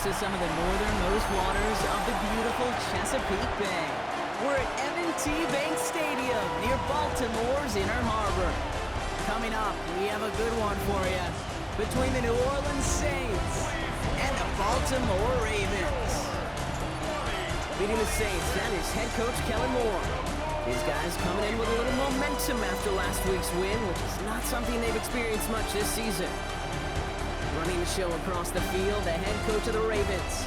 to some of the northernmost waters of the beautiful Chesapeake Bay. We're at M&T Bank Stadium near Baltimore's Inner Harbor. Coming up, we have a good one for you between the New Orleans Saints and the Baltimore Ravens. Leading the Saints, that is head coach Kellen Moore. His guys coming in with a little momentum after last week's win, which is not something they've experienced much this season. Running the show across the field, the head coach of the Ravens.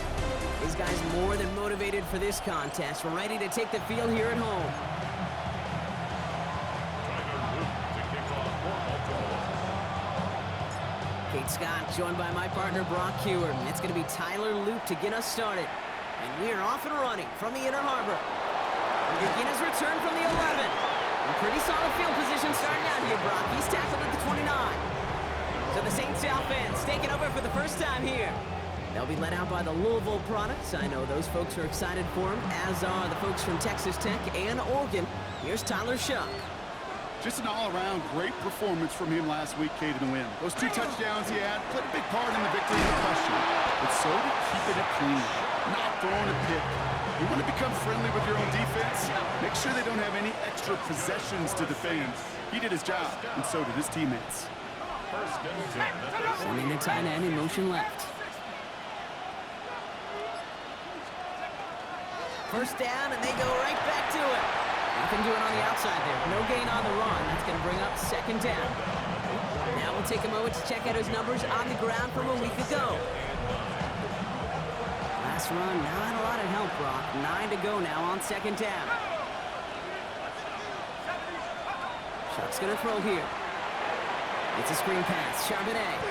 His guys more than motivated for this contest, ready to take the field here at home. Kate Scott joined by my partner Brock Heward. It's going to be Tyler Loop to get us started. And we are off and running from the Inner Harbor. We begin his return from the 11. A pretty solid field position starting out here, Brock. He's tackled at the 29. So the Saints offense taking over for the first time here. They'll be led out by the Louisville products. I know those folks are excited for him, as are the folks from Texas Tech and Oregon. Here's Tyler Shuck. Just an all-around great performance from him last week, Kate, in the win. Those 2 touchdowns he had played a big part in the victory, no question. But so did keeping it clean, not throwing a pick. You want to become friendly with your own defense? Make sure they don't have any extra possessions to defend. He did his job, and so did his teammates. Sending the tight end in motion left. First down, and they go right back to it. Nothing doing on the outside there. No gain on the run. That's going to bring up second down. Now we'll take a moment to check out his numbers on the ground from a week ago. Last run, not a lot of help, Brock. 9 to go now on second down. Shuck's going to throw here. It's a screen pass. Charbonnet.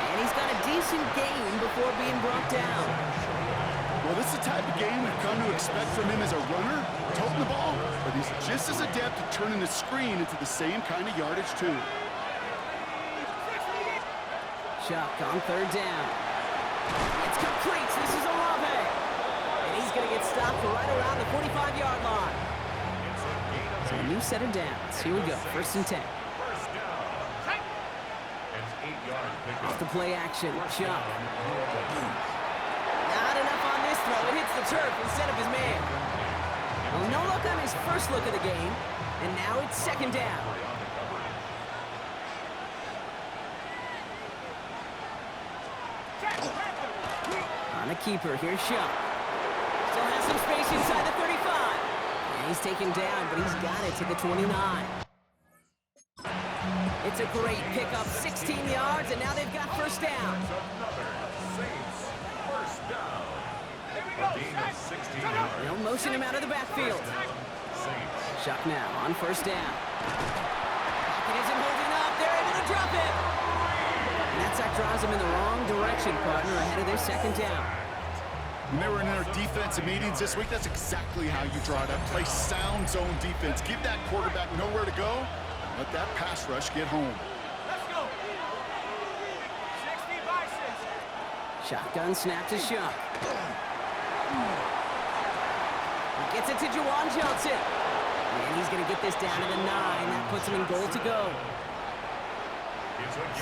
And he's got a decent gain before being brought down. Well, this is the type of game we've come to expect from him as a runner, toting the ball, but he's just as adept at turning the screen into the same kind of yardage, too. Shuck on third down. It's complete. This is Olave. And he's going to get stopped right around the 45-yard line. So a new set of downs. Here we go. First and 10. Off the play action. Shuck. Not enough on this throw. It hits the turf instead of his man. Well, no luck on his first look of the game. And now it's second down. On a keeper. Here's Shuck. Still has some space inside the 35. And he's taken down, but he's got it to the 29. It's a great pickup, 16 yards, and now they've got first down. They'll motion him out of the backfield. Shuck now on first down. Pocket isn't holding up. They're able to drop it. And that sack drives him in the wrong direction, partner, ahead of their second down. When they were in their defensive meetings this week, that's exactly how you draw it up. Play sound zone defense. Give that quarterback nowhere to go. Let that pass rush get home. Let's go. 60 by 6. Shotgun snap to Shuck. He gets it to Juwan Johnson. And he's going to get this down to the 9. That puts him in goal to go.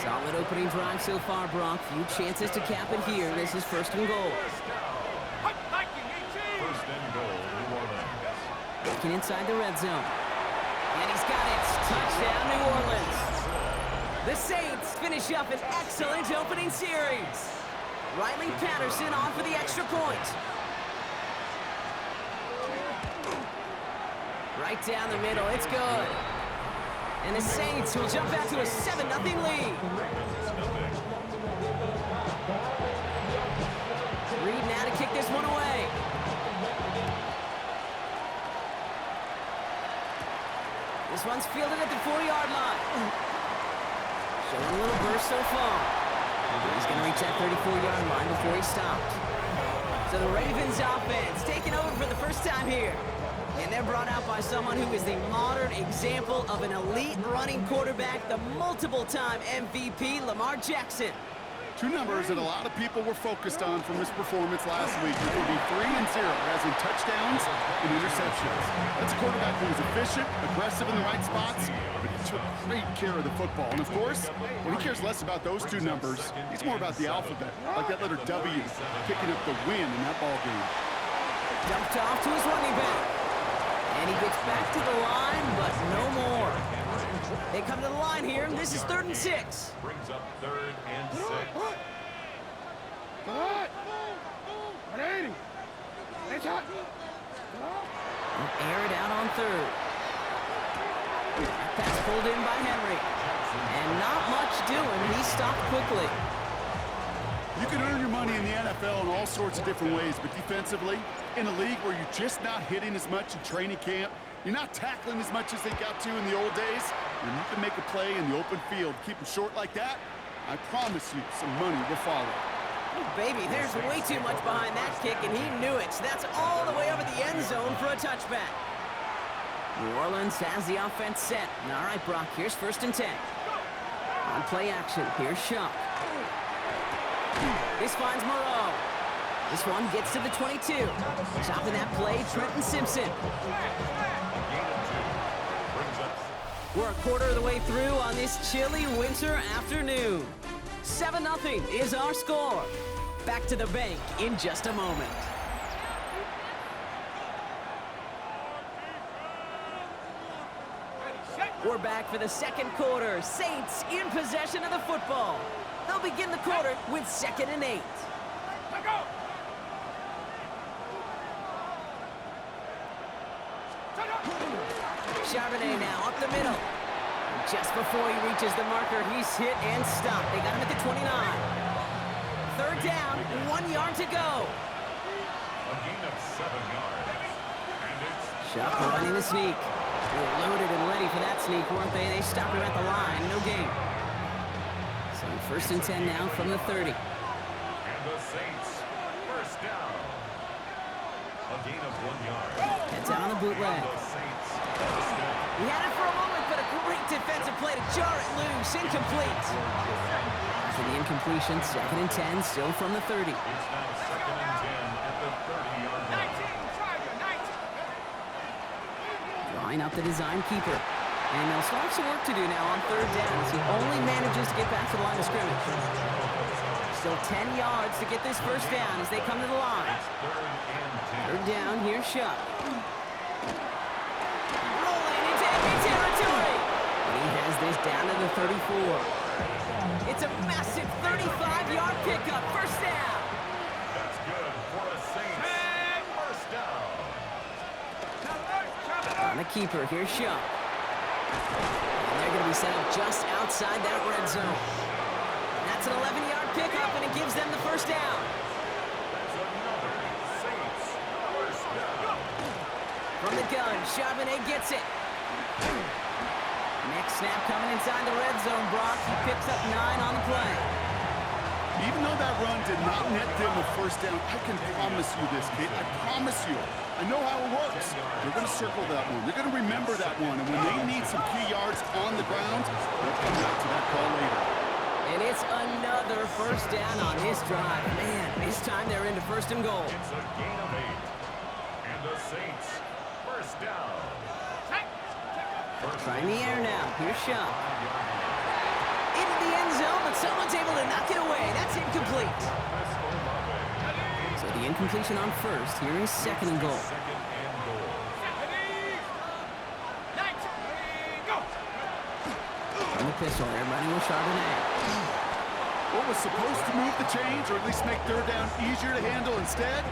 Solid opening drive so far, Brock. Few chances to cap it here. This is first and goal. Looking inside the red zone. And he's got it. Touchdown, New Orleans. The Saints finish up an excellent opening series. Riley Patterson on for the extra point. Right down the middle. It's good. And the Saints will jump out to a 7-0 lead. Reed now to kick this one away. This one's fielded at the 4-yard line. Showing a little burst so far. He's going to reach that 34-yard line before he stopped. So the Ravens offense taking over for the first time here. And they're brought out by someone who is the modern example of an elite running quarterback, the multiple-time MVP, Lamar Jackson. Two numbers that a lot of people were focused on from his performance last week. It would be 3 and 0, as in touchdowns and interceptions. That's a quarterback who was efficient, aggressive in the right spots, but he took great care of the football. And of course, when he cares less about those two numbers, he's more about the alphabet, like that letter W, picking up the win in that ball game. Dumped off to his running back. And he gets back to the line, but no more. They come to the line here, and this is 3rd and 6. Brings up 3rd and 6. Air it out on 3rd. Pass pulled in by Henry. And not much doing. He stopped quickly. You can earn your money in the NFL in all sorts of different ways, but defensively, in a league where you're just not hitting as much in training camp, you're not tackling as much as they got to in the old days, and you can make a play in the open field. Keep them short like that, I promise you some money will follow. Oh, baby, there's way too much behind that kick, and he knew it. So that's all the way over the end zone for a touchback. New Orleans has the offense set. All right, Brock, here's 1st and 10. On play action, here's Shuck. This finds Moreau. This one gets to the 22. Chopping that play, Trenton Simpson. We're a quarter of the way through on this chilly winter afternoon. 7-0 is our score. Back to the bank in just a moment. We're back for the 2nd quarter. Saints in possession of the football. They'll begin the quarter with 2nd and 8. Charbonnet now up the middle. Just before he reaches the marker, he's hit and stopped. They got him at the 29. 3rd down, 1 yard to go. A gain of 7 yards. And it's Shuck running the sneak. They were loaded and ready for that sneak, weren't they? They stopped him at the line. No gain. So 1st and 10 now from the 30. And the Saints, 1st down. A gain of 1 yard. Heads out on the bootleg. The Saints, 1st down. He had it for a moment, but a great defensive play to jar it loose. Incomplete. After the incompletion, 2nd and 10, still from the 30. It's now 2nd and 10 at the 30-yard line. Drawing up the design keeper. And they'll still have some work to do now on 3rd down as he only manages to get back to the line of scrimmage. Still 10 yards to get this 1st down as they come to the line. 3rd down, here's Shuck. Rolling into enemy territory. And he has this down to the 34. It's a massive 35-yard pickup. 1st down. That's good for a Saints. 1st down. On the keeper, here's Shuck. And they're going to be set up just outside that red zone. That's an 11-yard pickup, and it gives them the 1st down. That's another Saints 1st down. From the gun, Charbonnet gets it. Next snap coming inside the red zone, Brock. He picks up 9 on the play. Even though that run did not net them a 1st down, I can promise you this, kid. I promise you. I know how it works. They're going to circle that one. They're going to remember that one. And when they need some key yards on the ground, they'll come back to that call later. And it's another 1st down on this drive. Man, this time they're into 1st and goal. It's a gain of 8. And the Saints, 1st down. Trying the air now. Here's Shuck. Into the end zone, but someone's able to knock it away. That's incomplete. So the incompletion on 1st. Here is 2nd and goal. From the pistol, they're running with Charbonnet. What was supposed to move the chains, or at least make 3rd down easier to handle instead,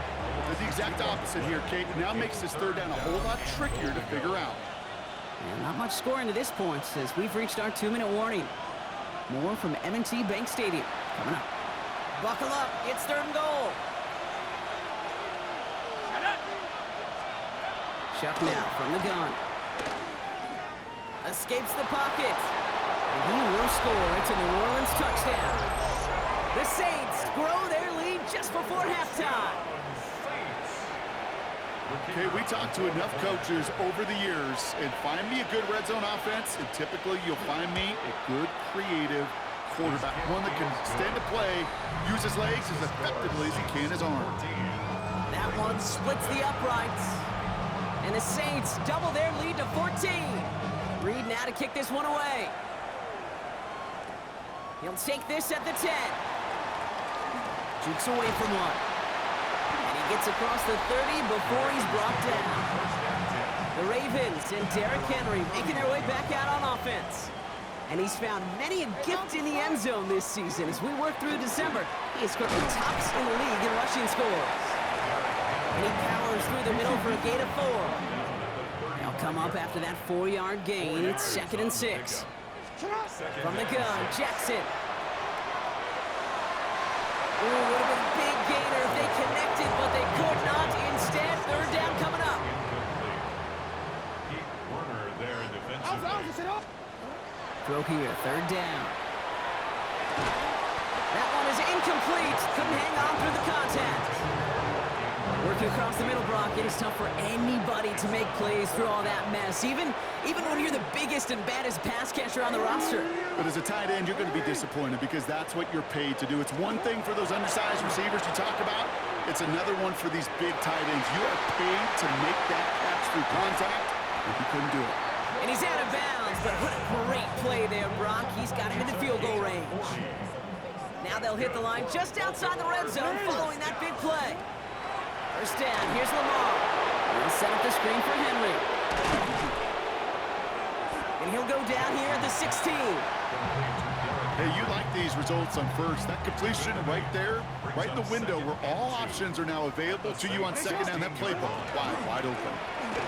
did the exact opposite here, Kate. It now makes this 3rd down a whole lot trickier to figure out. And not much scoring to this point as we've reached our 2-minute warning. More from M&T Bank Stadium coming up. Buckle up, it's 3rd and goal. Shuck now from the gun. Escapes the pocket. And he will score. It's a New Orleans touchdown. The Saints grow their lead just before halftime. Okay, we talked to enough coaches over the years, and find me a good red zone offense, and typically you'll find me a good, creative quarterback, one that can stand to play, use his legs as effectively as he can his arm. That one splits the uprights. And the Saints double their lead to 14. Reed now to kick this one away. He'll take this at the 10. Jukes away from one. And he gets across the 30 before he's brought down. The Ravens and Derrick Henry making their way back out on offense. And he's found many a gift in the end zone this season. As we work through December, he is currently tops in the league in rushing scores. And he powers through the middle for a gain of 4. They'll come up after that 4-yard gain. It's 2nd and 6. From the gun, Jackson. Ooh, would have been a big gainer if they connected, but they could not. Instead, 3rd down coming up. Keep Warner there defensively. Throw here, 3rd down. That one is incomplete. Couldn't hang on through the contact. Working across the middle, Brock, it is tough for anybody to make plays through all that mess, even when you're the biggest and baddest pass catcher on the roster. But as a tight end, you're going to be disappointed because that's what you're paid to do. It's one thing for those undersized receivers you talk about. It's another one for these big tight ends. You are paid to make that catch through contact, and he couldn't do it. And he's out of bounds, but what a great play there, Brock. He's got him into field goal range. Now they'll hit the line just outside the red zone following that big play. 1st down, here's Lamar. He'll set up the screen for Henry. And he'll go down here at the 16. Hey, you like these results on 1st. That completion right there, right in the window where all options are now available to you on 2nd down. That playbook wide open.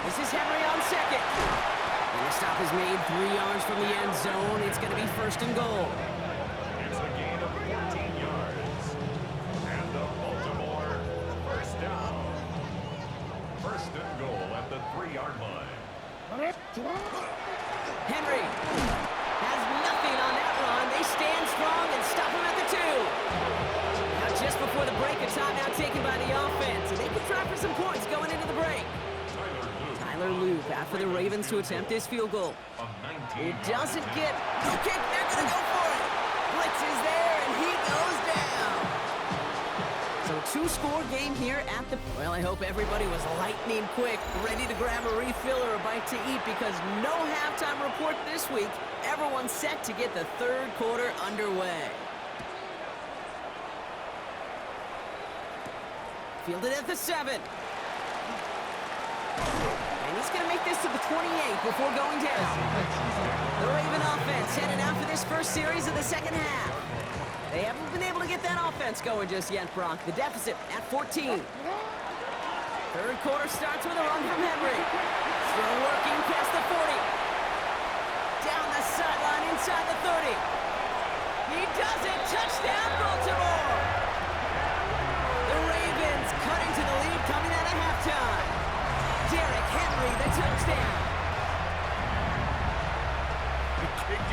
This is Henry on 2nd. And the stop is made 3 yards from the end zone. It's going to be 1st and goal. It's a gain of 14 yards. And the Baltimore 1st down. 1st and goal at the 3-yard line. Henry has nothing on that run. They stand strong and stop him at the 2. Now just before the break, a timeout taken by the offense. And they can try for some points going into the break. Tyler Loop after the Ravens to attempt this field goal. It doesn't get... Okay, they're going to go for it. Blitz is there, and he goes down. So 2-score game here at the... Well, I hope everybody was lightning quick, ready to grab a refill or a bite to eat because no halftime report this week. Everyone's set to get the 3rd quarter underway. Fielded at the 7. And he's going to make this to the 28 before going down. The Raven offense heading out for this first series of the 2nd half. They haven't been able to get that offense going just yet, Brock. The deficit at 14. 3rd quarter starts with a run from Henry. Still working past the 40. Down the sideline inside the 30. He does it. Touchdown, Baltimore. The Ravens cutting to the lead coming out of halftime. Derrick Henry, the touchdown.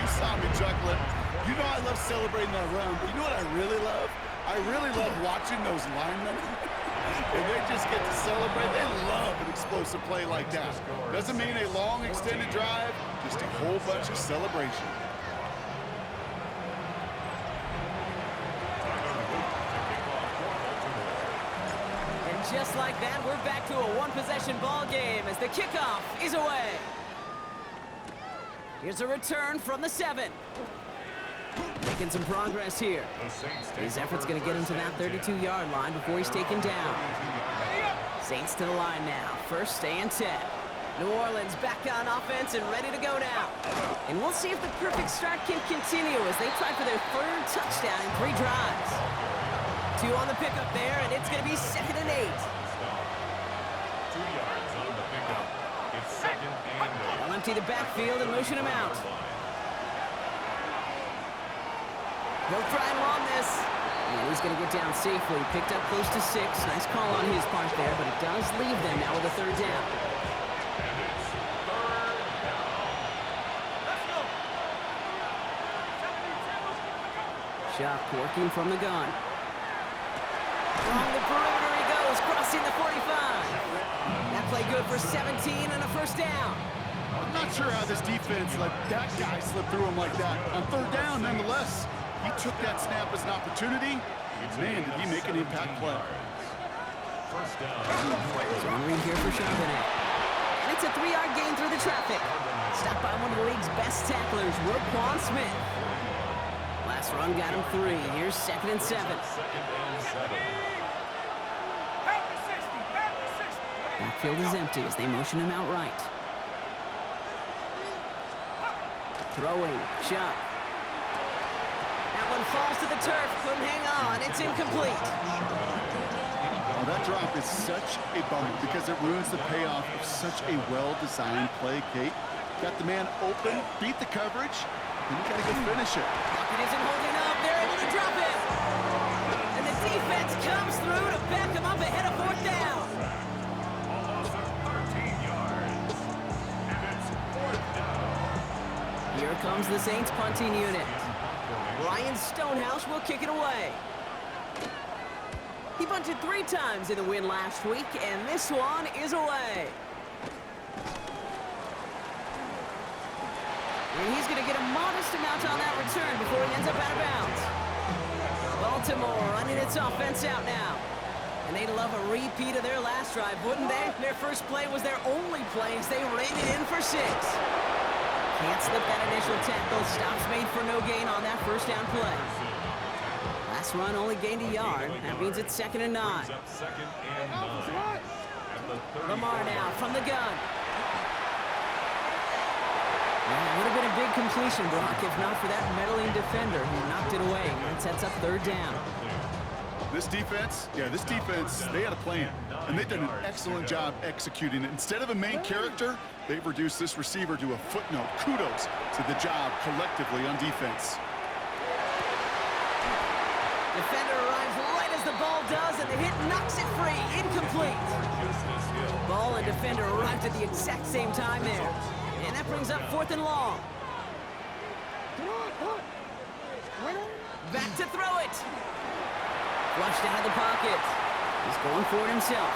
You saw me chuckling. You know I love celebrating that run, but you know what I really love? I really love watching those linemen. And they just get to celebrate. They love an explosive play like that. Doesn't mean a long extended drive, just a whole bunch of celebration. And just like that, we're back to a one-possession ball game as the kickoff is away. Here's a return from the 7. Making some progress here. His effort's going to get him to that 32-yard line before he's taken down. Saints to the line now. 1st and 10. New Orleans back on offense and ready to go now. And we'll see if the perfect start can continue as they try for their 3rd touchdown in 3 drives. 2 on the pickup there, and it's going to be 2nd and 8. 2 yards on the pickup. It's 2nd and 8. They'll empty the backfield and motion him out. He'll try and run this. And he's going to get down safely. Picked up close to 6. Nice call on his part there, but it does leave them now with a 3rd down. And it's 3rd down. Let's go. Chuck working from the gun. Along the perimeter he goes, crossing the 45. That play good for 17 and a 1st down. I'm not sure how this defense let that guy slip through him like that. On 3rd down, nonetheless. He took that snap as an opportunity. Man, did he make an impact play. First down. Ronin here for Charbonnet. And it's a 3-yard gain through the traffic. Stopped by one of the league's best tacklers, Roquan Smith. Last run got him 3. Here's 2nd and 7. Backfield is empty as they motion him out right. Throwing, shot. That one falls to the turf, couldn't hang on, it's incomplete. Oh, that drop is such a bummer because it ruins the payoff of such a well-designed play, Kate. Got the man open, beat the coverage, and you gotta go finish it. It isn't holding up, they're able to drop it. And the defense comes through to back him up ahead of 4th down. Almost 13 yards. And it's 4th down. Here comes the Saints punting unit. Ryan Stonehouse will kick it away. He bunted 3 times in the win last week, and this one is away. And he's going to get a modest amount on that return before he ends up out of bounds. Baltimore running its offense out now. And they'd love a repeat of their last drive, wouldn't they? Their first play was their only play as they reined it in for 6. Can't slip that initial tackle. Stops made for no gain on that first down play. Last run only gained a yard. That means it's 2nd and 9. Lamar now from the gun. Well, it would have been a big completion, Brock, if not for that meddling defender who knocked it away. And it sets up 3rd down. This defense, they had a plan. And they've done an excellent job executing it. Instead of a main character, they've reduced this receiver to a footnote. Kudos to the job collectively on defense. Defender arrives right as the ball does, and the hit knocks it free. Incomplete. Ball and defender arrived at the exact same time there. And that brings up 4th and long. Back to throw it. Flushed out of the pocket. He's going for it himself.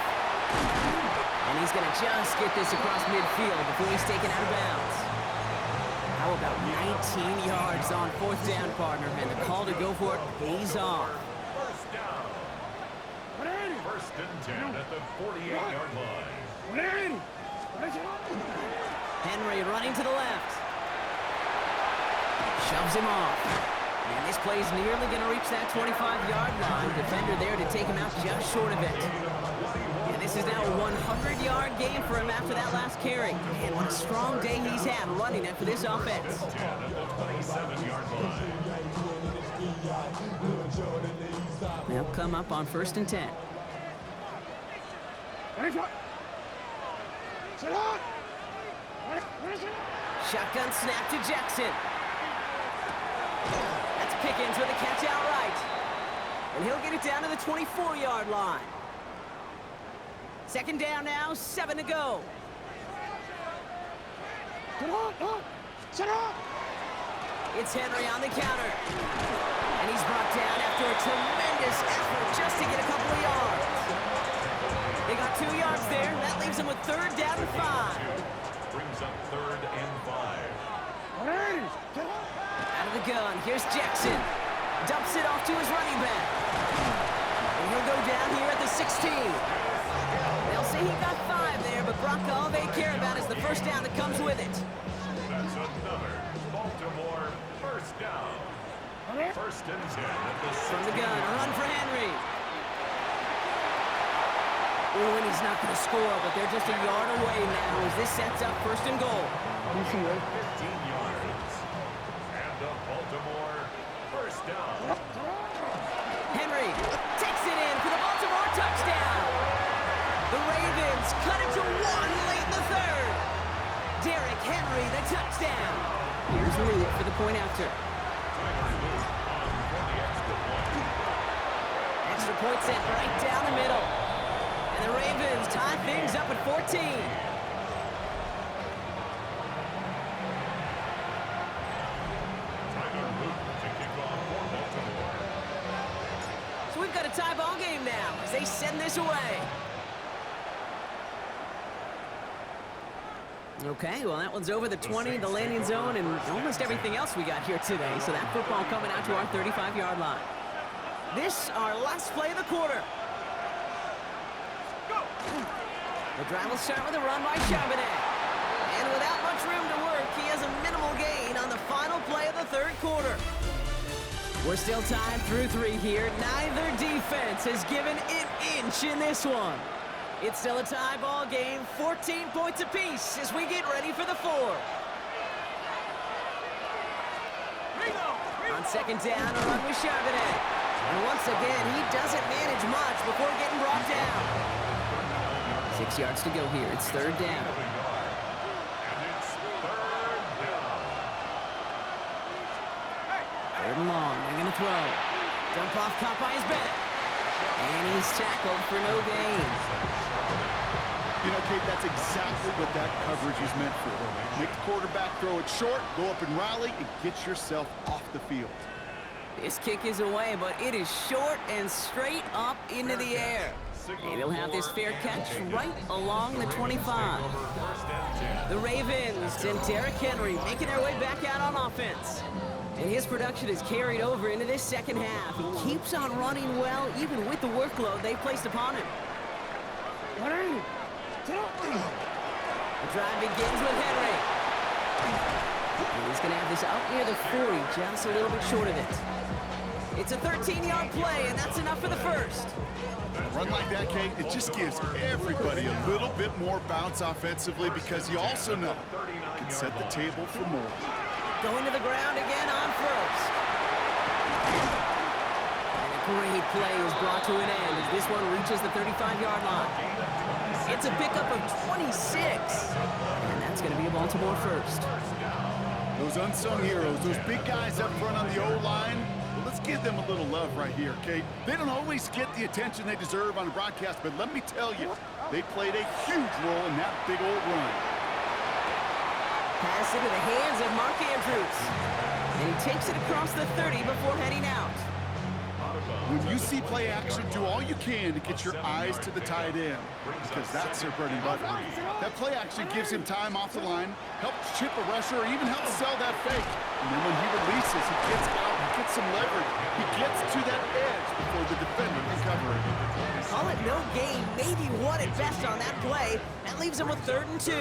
And he's going to just get this across midfield before he's taken out of bounds. How about 19 yards on 4th down, partner? And the call to go for it pays off. First down. 1st and 10 at the 48-yard line. Henry running to the left. Shoves him off. And this play's nearly going to reach that 25-yard line. Defender there to take him out just short of it. And this is now a 100-yard game for him after that last carry. And what a strong day he's had running it for this offense. They'll come up on 1st and 10. Shotgun snap to Jackson. That's Pickens with a catch outright. And he'll get it down to the 24-yard line. 2nd down now, 7 to go. It's Henry on the counter. And he's brought down after a tremendous effort just to get a couple of yards. They got 2 yards there. That leaves them with 3rd down and 5. Brings up 3rd and 5. Out of the gun, here's Jackson. Dumps it off to his running back. And he'll go down here at the 16. They'll say he got 5 there, but Brock, all they care about is the first down that comes with it. That's another Baltimore first down. 1st and 10 at the 16. From the gun, a run for Henry. Oh, and he's not going to score, but they're just a yard away now as this sets up 1st and goal. 15 yards. And a Baltimore first down. Henry takes it in for the Baltimore touchdown. The Ravens cut it to 1 late in the 3rd. Derrick Henry, the touchdown. Here's Luke for the point after. Extra point set right down the middle. And the Ravens tie things up at 14. So we've got a tie ball game now as they send this away. Okay, well, that one's over the 20, the landing zone, and almost everything else we got here today. So that football coming out to our 35-yard line. This, our last play of the quarter. The drive will start with a run by Charbonnet. And without much room to work, he has a minimal gain on the final play of the third quarter. We're still tied through 3 here. Neither defense has given an inch in this one. It's still a tie ball game, 14 points apiece as we get ready for the fourth. On second down, a run with Charbonnet. And once again, he doesn't manage much before getting brought down. 6 yards to go here. It's third down. Third and long. They're going to throw. Dump off, caught by his back. And he's tackled for no gain. You know, Kate, that's exactly what that coverage is meant for. Make the quarterback throw it short, go up and rally, and get yourself off the field. This kick is away, but it is short and straight up into the air. And he'll have this fair catch right along the 25. The Ravens and Derrick Henry making their way back out on offense. And his production is carried over into this second half. He keeps on running well, even with the workload they placed upon him. The drive begins with Henry. And he's going to have this out near the 40, just a little bit short of it. It's a 13-yard play, and that's enough for the first. A run like that, Kate, it just gives everybody a little bit more bounce offensively because you also know you can set the table for more. Going to the ground again on first. And a great play is brought to an end as this one reaches the 35-yard line. It's a pickup of 26. And that's going to be a Baltimore first. Those unsung heroes, those big guys up front on the O-line, well, let's give them a little love right here, Kate. They don't always get the attention they deserve on a broadcast, but let me tell you, they played a huge role in that big old run. Pass into the hands of Mark Andrews. And he takes it across the 30 before heading out. When you see play action, do all you can to get your eyes to the tight end, because that's their bread and butter. That play action gives him time off the line, helps chip a rusher, or even helps sell that fake. And then when he releases, he gets out, he gets some leverage. He gets to that edge before the defender can cover it. Call it no gain, maybe one at best on that play. That leaves him with 3rd and 2.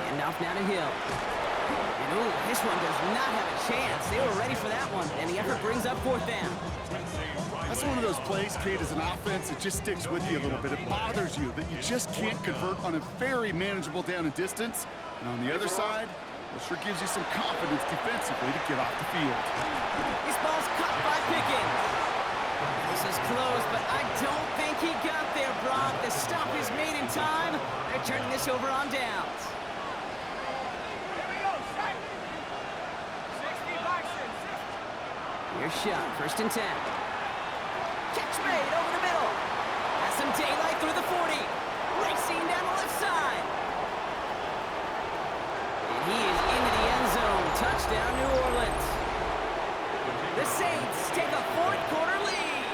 And off now to Hill. And ooh, this one does not have a chance. They were ready for that one, and the effort brings up 4th down. That's one of those plays, Kate, as an offense, it just sticks with you a little bit. It bothers you that you just can't convert on a very manageable down and distance. And on the other side, it sure gives you some confidence defensively to get off the field. This ball's caught by Pickens. This is close, but I don't think he got there, Brock. The stop is made in time. They're turning this over on downs. Here's shot, 1st and 10. Catch made over the middle. Has some daylight through the 40. Racing down the left side. And he is into the end zone. Touchdown, New Orleans. The Saints take a 4th quarter lead.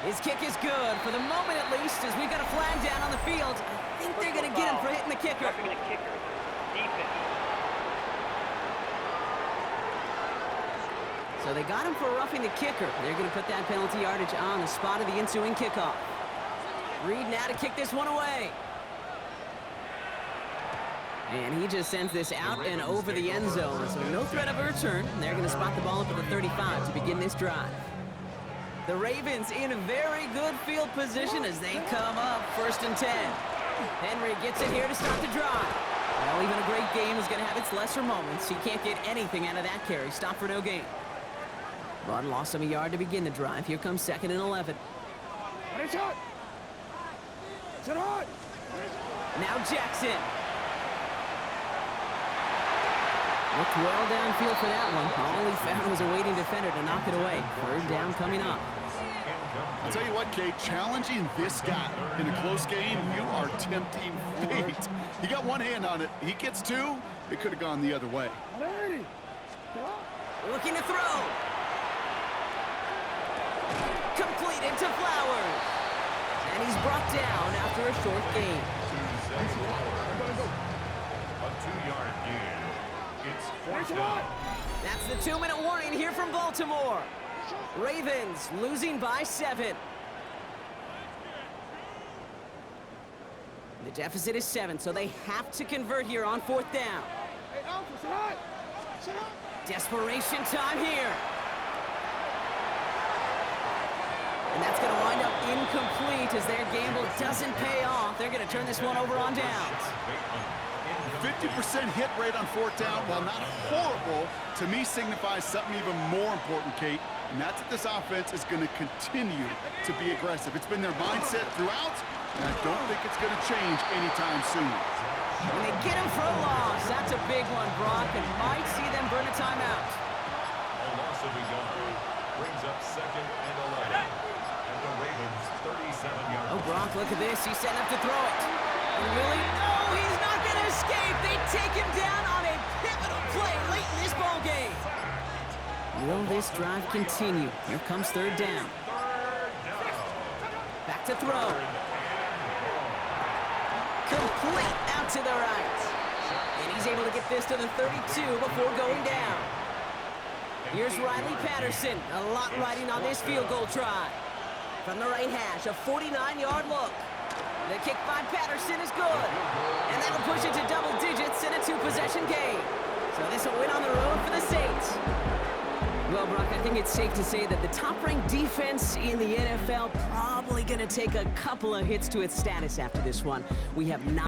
His kick is good, for the moment at least, as we've got a flag down on the field. I think they're going to get him for hitting the kicker. So they got him for roughing the kicker. They're going to put that penalty yardage on the spot of the ensuing kickoff. Reed now to kick this one away. And he just sends this out and over the end zone. So no threat of a return. They're going to spot the ball up at the 35 to begin this drive. The Ravens in a very good field position as they come up 1st and 10. Henry gets it here to start the drive. Well, even a great game is going to have its lesser moments. He can't get anything out of that carry. Stop for no gain. Run lost him a yard to begin the drive. Here comes 2nd and 11. Now Jackson. Looked well downfield for that one. All he found was a waiting defender to knock it away. 3rd down coming up. I'll tell you what, Kate, challenging this guy in a close game, you are tempting fate. He got one hand on it. He gets 2. It could have gone the other way. Looking to throw. Completed to Flowers. And he's brought down after a short gain. A 2-yard gain. It's fourth down. That's the 2-minute warning here from Baltimore. Ravens losing by 7. The deficit is 7, so they have to convert here on 4th down. Desperation time here. And that's going to wind up incomplete as their gamble doesn't pay off. They're going to turn this one over on downs. 50% hit rate on 4th down, while not horrible, to me signifies something even more important, Kate, and that's that this offense is going to continue to be aggressive. It's been their mindset throughout, and I don't think it's going to change anytime soon. When they get him for a loss, that's a big one, Brock, and might see them burn a timeout. A loss of a yard brings up 2nd and 11. And the Ravens 37 yards. Oh, Brock, look at this. He's setting up to throw it. And really? No, he's not going to escape. They take him down on a pivotal play late in this ball game. Will this drive continue? Here comes 3rd down. Back to throw. Complete out to the right. And he's able to get this to the 32 before going down. Here's Riley Patterson. A lot riding on this field goal try. From the right hash, a 49-yard look. The kick by Patterson is good. And that'll push it to double digits in a 2-possession game. So this will win on the road for the Saints. Well, Brock, I think it's safe to say that the top-ranked defense in the NFL probably going to take a couple of hits to its status after this one. We have not